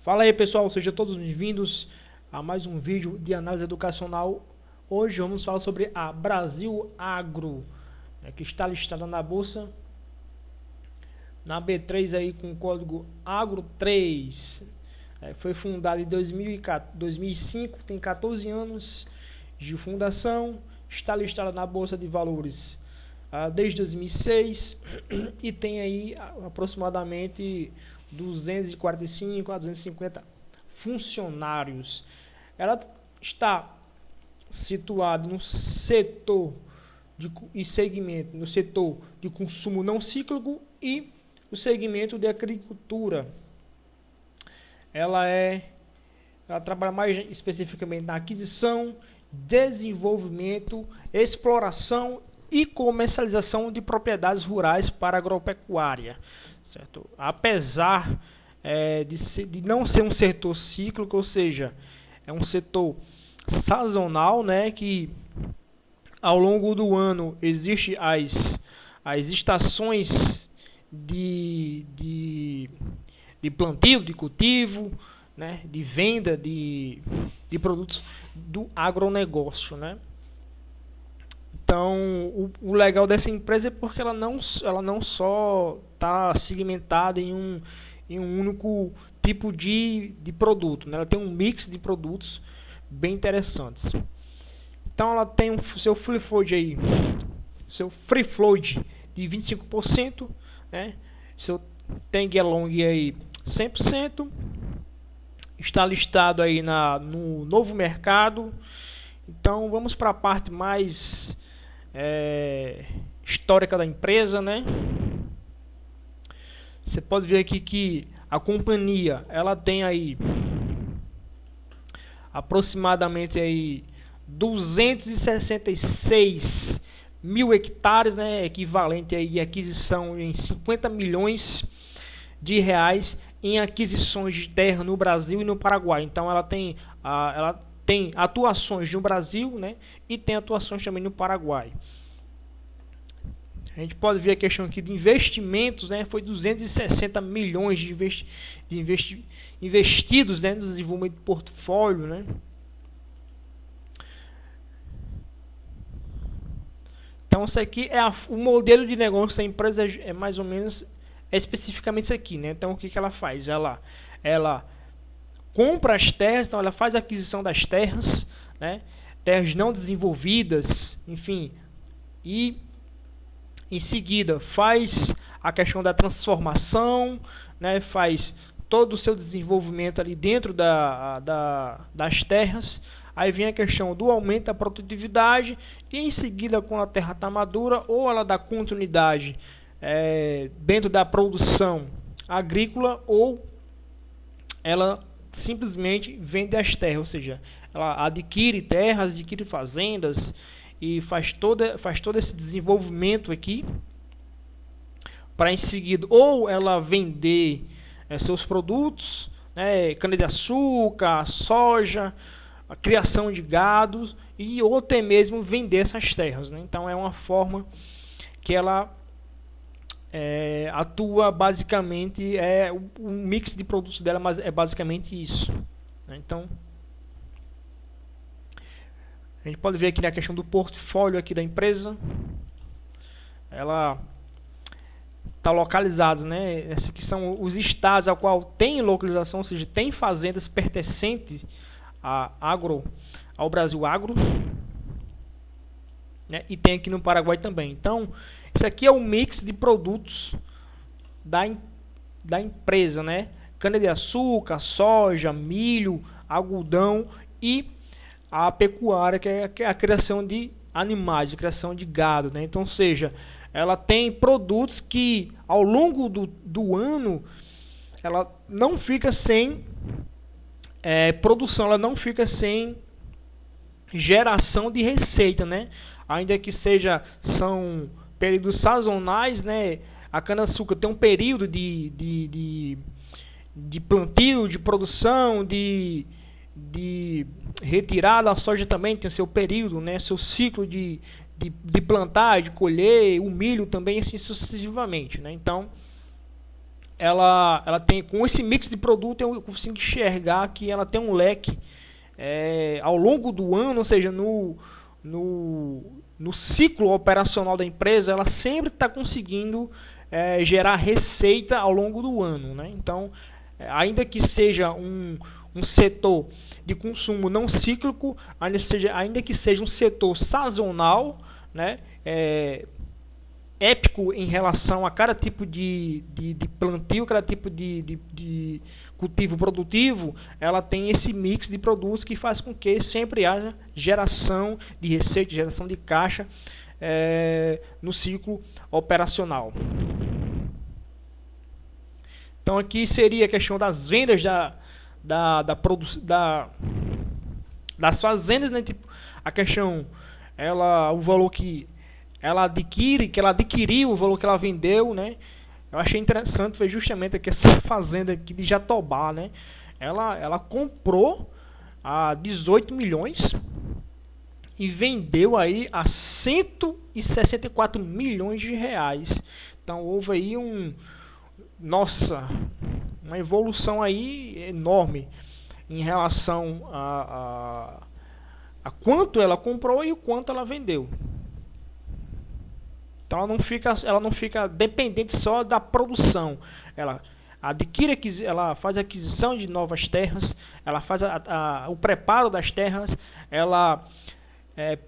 Fala aí pessoal, sejam todos bem-vindos a mais um vídeo de análise educacional. Hoje vamos falar sobre a Brasil Agro, que está listada na bolsa, na B3 aí com o código AGRO3. Foi fundada em 2005, tem 14 anos de fundação, está listada na bolsa de valores desde 2006 e tem aí aproximadamente 245 a 250 funcionários. Ela está situada no setor e segmento, no setor de consumo não cíclico e o segmento de agricultura. Ela trabalha mais especificamente na aquisição, desenvolvimento, exploração e comercialização de propriedades rurais para agropecuária, certo? Apesar de não ser um setor cíclico, ou seja, é um setor sazonal, né, que ao longo do ano existe as estações de plantio, de cultivo, né, de venda de produtos do agronegócio, né? Então, o legal dessa empresa é porque ela não só está segmentada em um único tipo de produto, né? Ela tem um mix de produtos bem interessantes. Então, ela tem o seu free float aí, de 25%, né? Seu Tag Along aí 100%. Está listado aí no Novo Mercado. Então, vamos para a parte mais histórica da empresa, né? Você pode ver aqui que a companhia ela tem aí aproximadamente aí 266 mil hectares, né? Equivalente aí a aquisição em 50 milhões de reais em aquisições de terra no Brasil e no Paraguai. Então ela tem atuações no Brasil, né, e tem atuações também no Paraguai. A gente pode ver a questão aqui de investimentos, né, foi 260 milhões investidos, né, no desenvolvimento de portfólio, né. Então isso aqui é o modelo de negócio da empresa, é mais ou menos especificamente isso aqui, né. Então o que ela faz? Ela compra as terras, então ela faz a aquisição das terras, né, terras não desenvolvidas, enfim, e em seguida faz a questão da transformação, né, faz todo o seu desenvolvimento ali dentro das terras. Aí vem a questão do aumento da produtividade e em seguida, quando a terra está madura, ou ela dá continuidade dentro da produção agrícola, ou ela simplesmente vende as terras, ou seja, ela adquire terras, adquire fazendas e faz todo esse desenvolvimento aqui para em seguida ou ela vender seus produtos, né, cana-de-açúcar, soja, a criação de gado e ou até mesmo vender essas terras, né? Então é uma forma que ela atua basicamente, o mix de produtos dela, mas é basicamente isso, né? Então a gente pode ver aqui na questão do portfólio aqui da empresa, ela está localizada, né? Esses aqui são os estados ao qual tem localização, ou seja, tem fazendas pertencentes ao Brasil Agro, né? E tem aqui no Paraguai também. Então isso aqui é o mix de produtos da empresa, né? Cana-de-açúcar, soja, milho, algodão e a pecuária, que é a criação de animais, a criação de gado, né? Então, ou seja, ela tem produtos que ao longo do ano ela não fica sem produção, ela não fica sem geração de receita, né? Ainda que são períodos sazonais, né? A cana-açúcar tem um período de plantio, de produção, de retirada. A soja também tem seu período, né? Seu ciclo de plantar, de colher, o milho também, assim sucessivamente, né? Então ela tem, com esse mix de produto, eu consigo enxergar que ela tem um leque ao longo do ano, ou seja, no ciclo operacional da empresa, ela sempre está conseguindo gerar receita ao longo do ano, né? Então, ainda que seja um setor de consumo não cíclico, ainda que seja um setor sazonal, né? Épico em relação a cada tipo de plantio, cada tipo de cultivo produtivo, ela tem esse mix de produtos que faz com que sempre haja geração de receita, geração de caixa no ciclo operacional. Então aqui seria a questão das vendas das fazendas, né? Tipo, a questão, o valor que ela adquiriu, o valor que ela vendeu, né? Eu achei interessante ver justamente aqui essa fazenda aqui de Jatobá, né? Ela comprou a 18 milhões e vendeu aí a 164 milhões de reais. Então houve aí uma evolução aí enorme em relação a quanto ela comprou e o quanto ela vendeu. Então ela não fica dependente só da produção. Ela faz a aquisição de novas terras, ela faz o preparo das terras, ela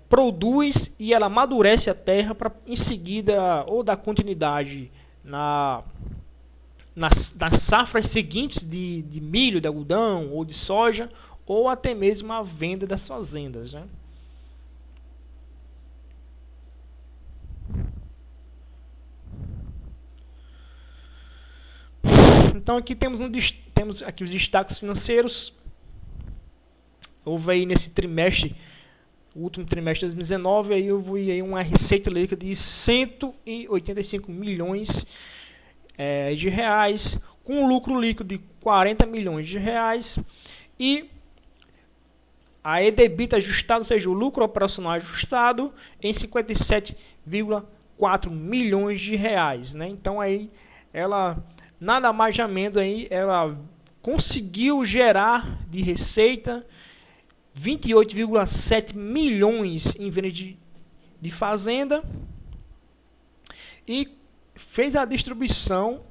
produz e ela amadurece a terra para em seguida ou dar continuidade nas safras seguintes de milho, de algodão ou de soja, ou até mesmo a venda das fazendas, né? Então aqui temos aqui os destaques financeiros. Houve aí nesse trimestre, o último trimestre de 2019, aí houve aí uma receita líquida de 185 milhões de reais, com um lucro líquido de 40 milhões de reais e a EBITDA ajustada, ou seja, o lucro operacional ajustado, em 57,4 milhões de reais, né? Então aí ela nada mais ou menos aí ela conseguiu gerar de receita 28,7 milhões em venda de fazenda e fez a distribuição,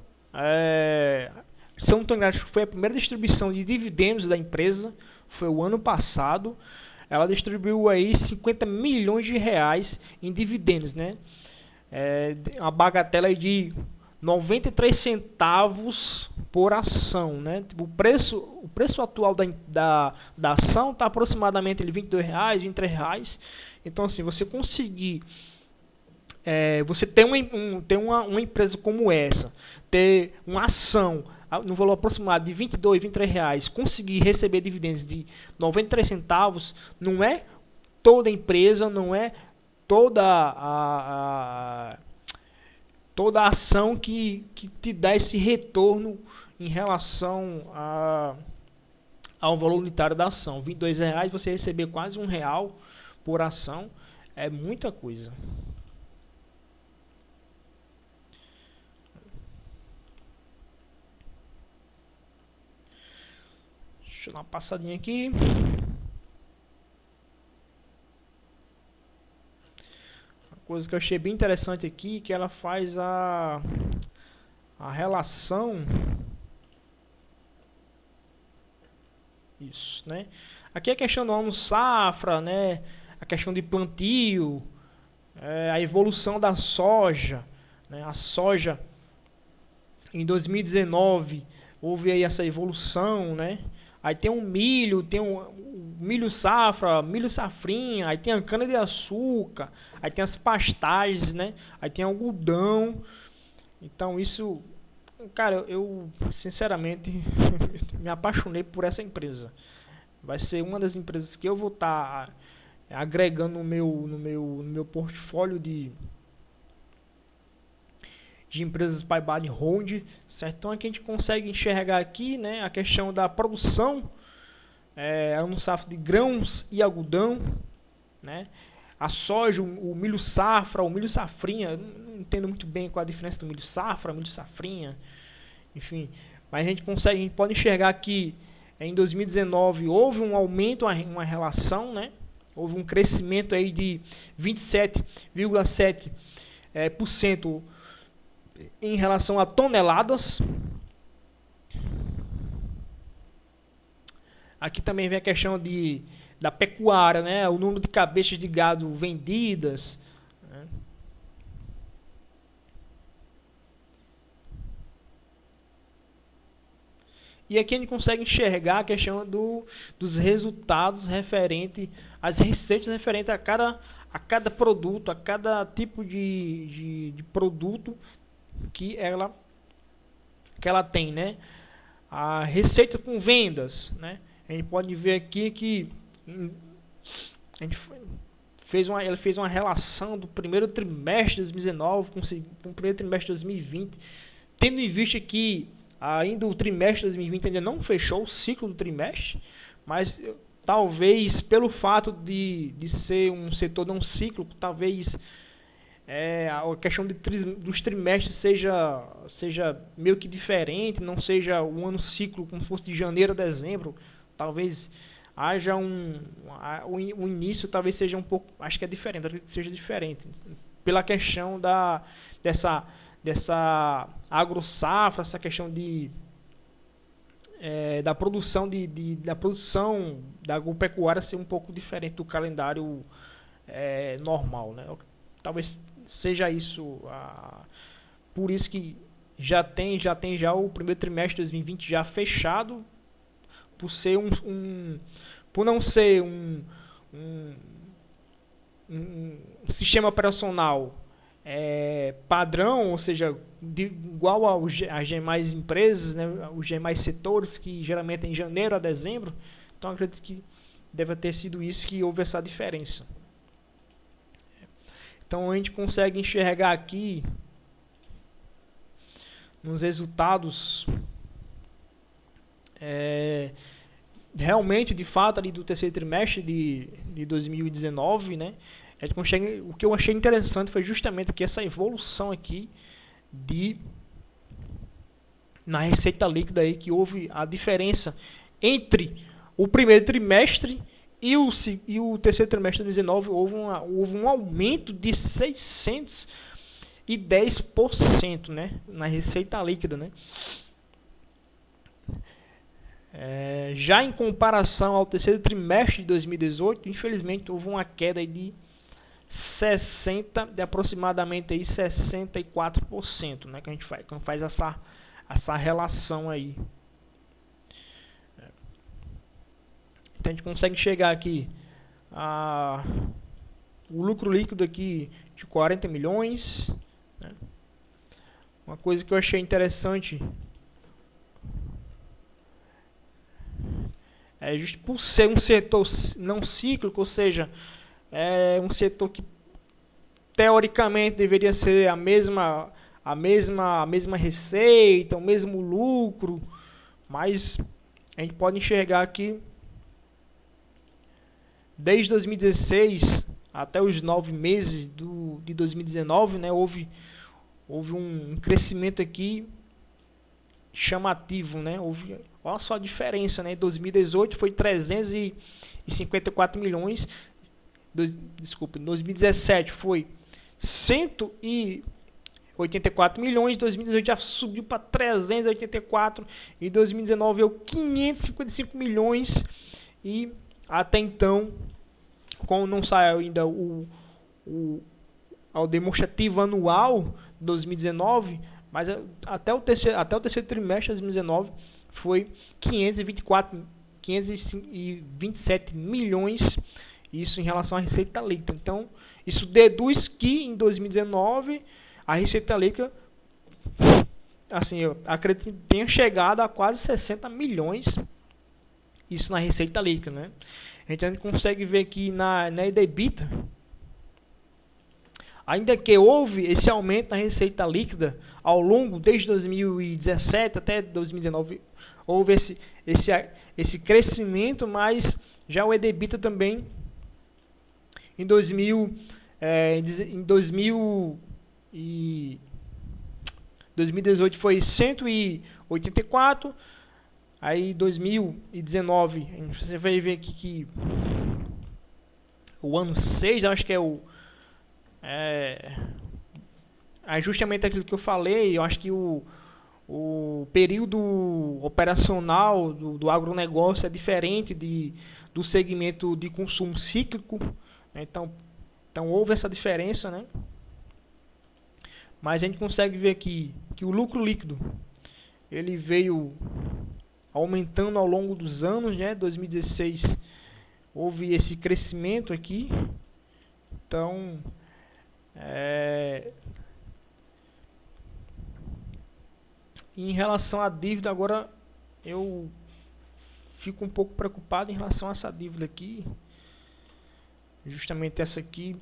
se eu não estou enganado, foi a primeira distribuição de dividendos da empresa, foi o ano passado. Ela distribuiu aí 50 milhões de reais em dividendos, né? Uma bagatela de 93 centavos por ação, né? O preço atual da ação está aproximadamente entre R$22, R$23. Então, assim, você conseguir você ter uma empresa como essa, ter uma ação no valor aproximado de R$22, R$23, conseguir receber dividendos de 93 centavos, não é toda empresa, não é toda a ação que te dá esse retorno em relação ao valor unitário da ação. R$22 você receber quase R$1 por ação é muita coisa. Deixa eu dar uma passadinha aqui. Uma coisa que eu achei bem interessante aqui, que ela faz a relação. Isso, né? Aqui é a questão do ano safra, né? A questão de plantio, a evolução da soja, né? A soja em 2019 houve aí essa evolução, né? Aí tem o milho, tem o milho safra, milho safrinha, aí tem a cana de açúcar, aí tem as pastagens, né? Aí tem algodão. Então isso, cara, eu sinceramente me apaixonei por essa empresa. Vai ser uma das empresas que eu vou estar agregando no meu portfólio de empresas by Body Hold, certo? Então aqui a gente consegue enxergar aqui, né, a questão da produção, no safra de grãos e algodão, né? A soja, o milho safra, o milho safrinha, eu não entendo muito bem qual a diferença do milho safra, milho safrinha. enfim. Mas a gente pode enxergar que em 2019 houve um aumento, uma relação, né? Houve um crescimento aí de 27,7% em relação a toneladas. Aqui também vem a questão da pecuária, né? O número de cabeças de gado vendidas, né? E aqui a gente consegue enxergar a questão dos resultados referente às receitas referentes a cada produto, a cada tipo de produto que ela tem, né? A receita com vendas, né? A gente pode ver aqui que ela fez uma relação do primeiro trimestre de 2019 com o primeiro trimestre de 2020, tendo em vista que ainda o trimestre de 2020 ainda não fechou o ciclo do trimestre, mas talvez pelo fato de ser um setor não cíclico, talvez a questão dos trimestres seja meio que diferente, não seja um ano ciclo como se fosse de janeiro a dezembro, talvez haja o início talvez seja um pouco, acho que é diferente, acredito que seja diferente, pela questão dessa agrosafra, essa questão da produção da agropecuária ser um pouco diferente do calendário normal, né? Talvez seja isso, por isso que já tem o primeiro trimestre de 2020 já fechado, por não ser um sistema operacional padrão, ou seja, igual às demais empresas, né, os demais setores que geralmente é em janeiro a dezembro. Então acredito que deve ter sido isso que houve essa diferença. Então a gente consegue enxergar aqui nos resultados realmente, de fato, ali do terceiro trimestre de 2019, né? A gente consegue, o que eu achei interessante foi justamente aqui essa evolução aqui na receita líquida aí, que houve a diferença entre o primeiro trimestre e o terceiro trimestre de 2019, houve um aumento de 610%, né, na receita líquida, né? Já em comparação ao terceiro trimestre de 2018, infelizmente houve uma queda aí de aproximadamente aí 64%, né, que a gente faz essa relação aí. Então a gente consegue chegar aqui o lucro líquido aqui de 40 milhões, né? Uma coisa que eu achei interessante justo por ser um setor não cíclico, ou seja, um setor que teoricamente deveria ser a mesma receita, o mesmo lucro, mas a gente pode enxergar aqui desde 2016 até os 9 meses de 2019, né, houve um crescimento aqui chamativo, né? Olha só a diferença, né? Em 2018 foi 354 milhões. Em 2017 foi 184 milhões. Em 2018 já subiu para 384. Em 2019 é 555 milhões. E até então, como não saiu ainda o demonstrativo anual de 2019, mas até o terceiro trimestre de 2019 foi 527 milhões, isso em relação à receita líquida. Então, isso deduz que em 2019 a receita líquida, assim, eu acredito que tenha chegado a quase 60 milhões, isso na receita líquida, né? Então a gente consegue ver aqui na EBITDA, ainda que houve esse aumento na receita líquida ao longo, desde 2017 até 2019, houve esse crescimento, mas já o EBITDA também em 2019 2018 foi 184. Aí 2019, você vai ver aqui que o ano 6, acho que é justamente aquilo que eu falei. Eu acho que o período operacional do agronegócio é diferente do segmento de consumo cíclico. Então houve essa diferença, né? Mas a gente consegue ver aqui que o lucro líquido ele veio aumentando ao longo dos anos, né? 2016 houve esse crescimento aqui. Então, em relação à dívida, agora eu fico um pouco preocupado em relação a essa dívida aqui. Justamente essa aqui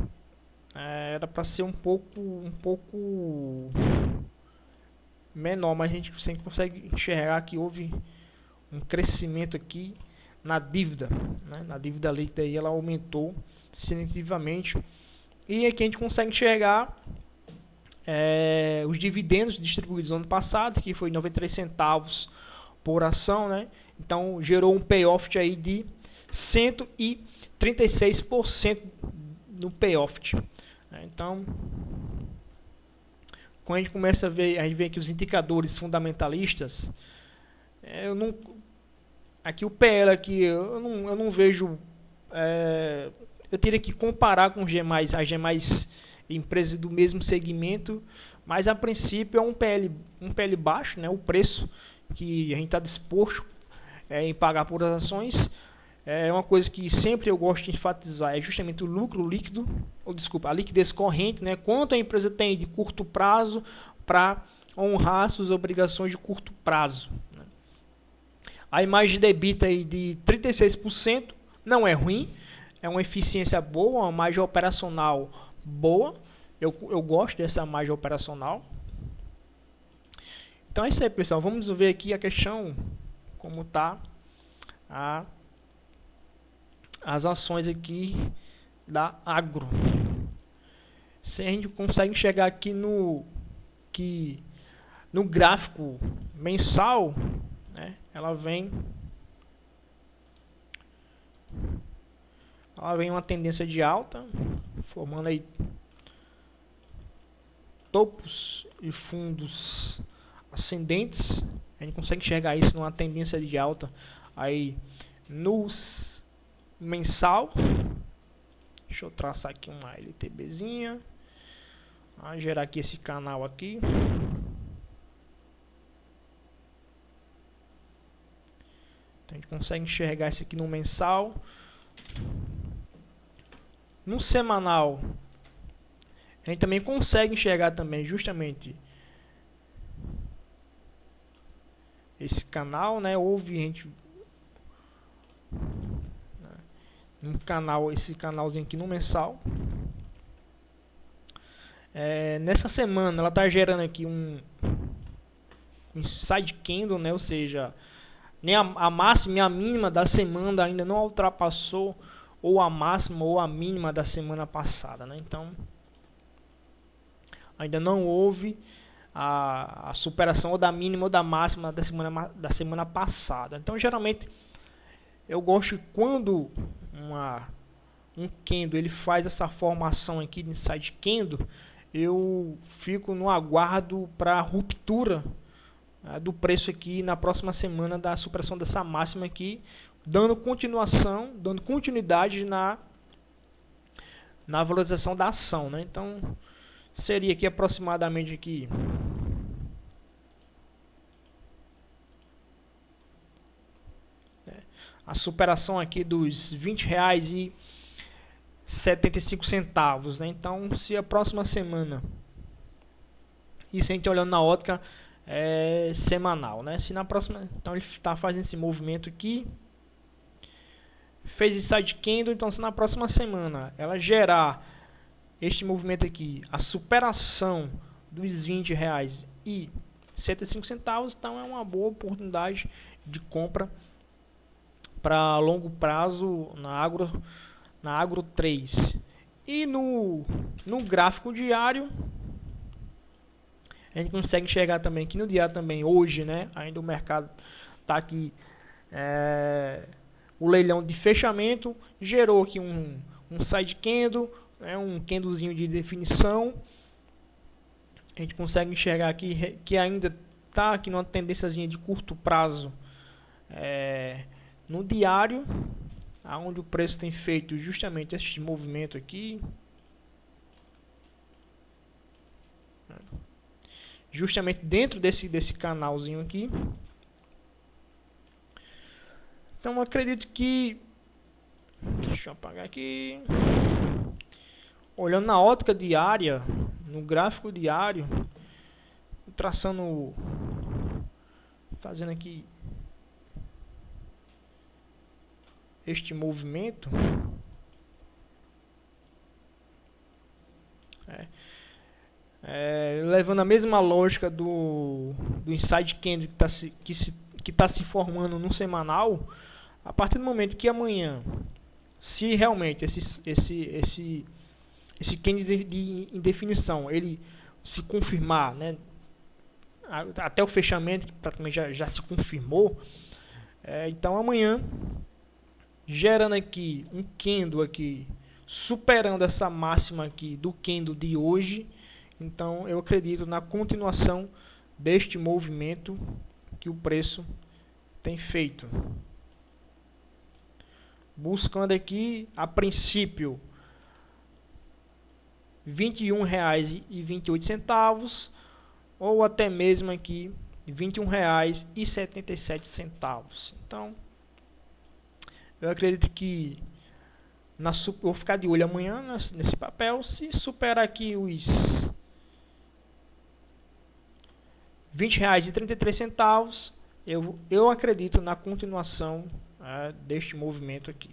era para ser um pouco menor, mas a gente sempre consegue enxergar que houve um crescimento aqui na dívida, né? Na dívida líquida aí ela aumentou significativamente. E aqui a gente consegue enxergar os dividendos distribuídos no ano passado, que foi 93 centavos por ação, né? Então gerou um payoff aí de 136% no payoff. Então, quando a gente começa a gente vê aqui os indicadores fundamentalistas. Aqui o PL aqui eu não vejo. Eu teria que comparar com as demais empresas do mesmo segmento, mas a princípio é um PL baixo, né? O preço que a gente está disposto em pagar por ações. É uma coisa que sempre eu gosto de enfatizar, é justamente o lucro líquido, a liquidez corrente, né? Quanto a empresa tem de curto prazo para honrar suas obrigações de curto prazo. Né? A imagem de EBITDA aí de 36% não é ruim, é uma eficiência boa, uma margem operacional boa. Eu gosto dessa margem operacional. Então é isso aí, pessoal. Vamos ver aqui a questão, como está as ações aqui da Agro. Se a gente consegue enxergar aqui no gráfico mensal, né, ela vem uma tendência de alta, formando aí topos e fundos ascendentes. A gente consegue enxergar isso numa tendência de alta aí nos mensal. Deixa eu traçar aqui uma LTBzinha. Gerar aqui esse canal aqui. Então a gente consegue enxergar isso aqui no mensal. No semanal a gente também consegue enxergar também justamente esse canal, né? Esse canalzinho aqui no mensal. Nessa semana ela está gerando aqui um side candle, né? Ou seja, nem a máxima e a mínima da semana ainda não ultrapassou ou a máxima ou a mínima da semana passada, né? Então ainda não houve a superação ou da mínima ou da máxima da semana passada. Então geralmente eu gosto quando um candle ele faz essa formação aqui de side candle, eu fico no aguardo para ruptura do preço aqui na próxima semana da superação dessa máxima aqui, dando continuidade na valorização da ação, né? Então seria aqui aproximadamente aqui a superação aqui dos R$20,75, né? Então, se a próxima semana, isso a gente olhando na ótica semanal, né? Se na próxima, então ele está fazendo esse movimento aqui, fez esse side candle, então se na próxima semana ela gerar este movimento aqui, a superação dos R$20,75, então é uma boa oportunidade de compra para longo prazo na Agro 3. E no gráfico diário A gente consegue enxergar também que no dia também, hoje, né, ainda o mercado está aqui, o leilão de fechamento gerou aqui um side candle, um candlezinho de definição. A gente consegue enxergar aqui que ainda está aqui numa tendênciazinha de curto prazo no diário, aonde o preço tem feito justamente este movimento aqui, justamente dentro desse canalzinho aqui. Então eu acredito que, deixa eu apagar aqui, olhando na ótica diária, no gráfico diário, traçando, fazendo aqui este movimento, levando a mesma lógica do inside candle que está se formando no semanal. A partir do momento que amanhã, se realmente esse candle de indefinição ele se confirmar, né, até o fechamento que praticamente já se confirmou, então amanhã, gerando aqui um candle aqui superando essa máxima aqui do candle de hoje, então eu acredito na continuação deste movimento que o preço tem feito, buscando aqui a princípio R$ 21,28 ou até mesmo aqui R$ 21,77. Então eu acredito que vou ficar de olho amanhã nesse papel. Se superar aqui os R$ 20,33, eu acredito na continuação deste movimento aqui.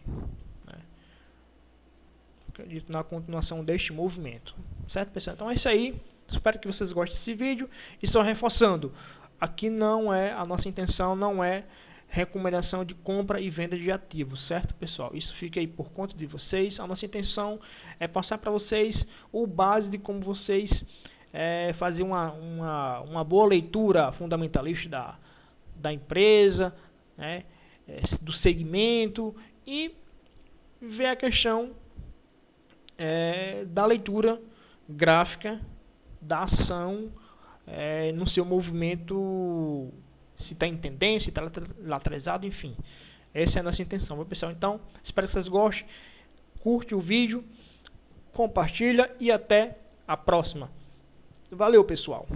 Acredito na continuação deste movimento. Certo, pessoal? Então é isso aí. Espero que vocês gostem desse vídeo. E só reforçando, aqui a nossa intenção não é recomendação de compra e venda de ativos, certo, pessoal? Isso fica aí por conta de vocês. A nossa intenção é passar para vocês o básico de como vocês fazer uma boa leitura fundamentalista da empresa, né, do segmento, e ver a questão da leitura gráfica da ação no seu movimento, se está em tendência, se está lateralizado, enfim. Essa é a nossa intenção, viu, pessoal? Então, espero que vocês gostem. Curte o vídeo, compartilha e até a próxima. Valeu, pessoal!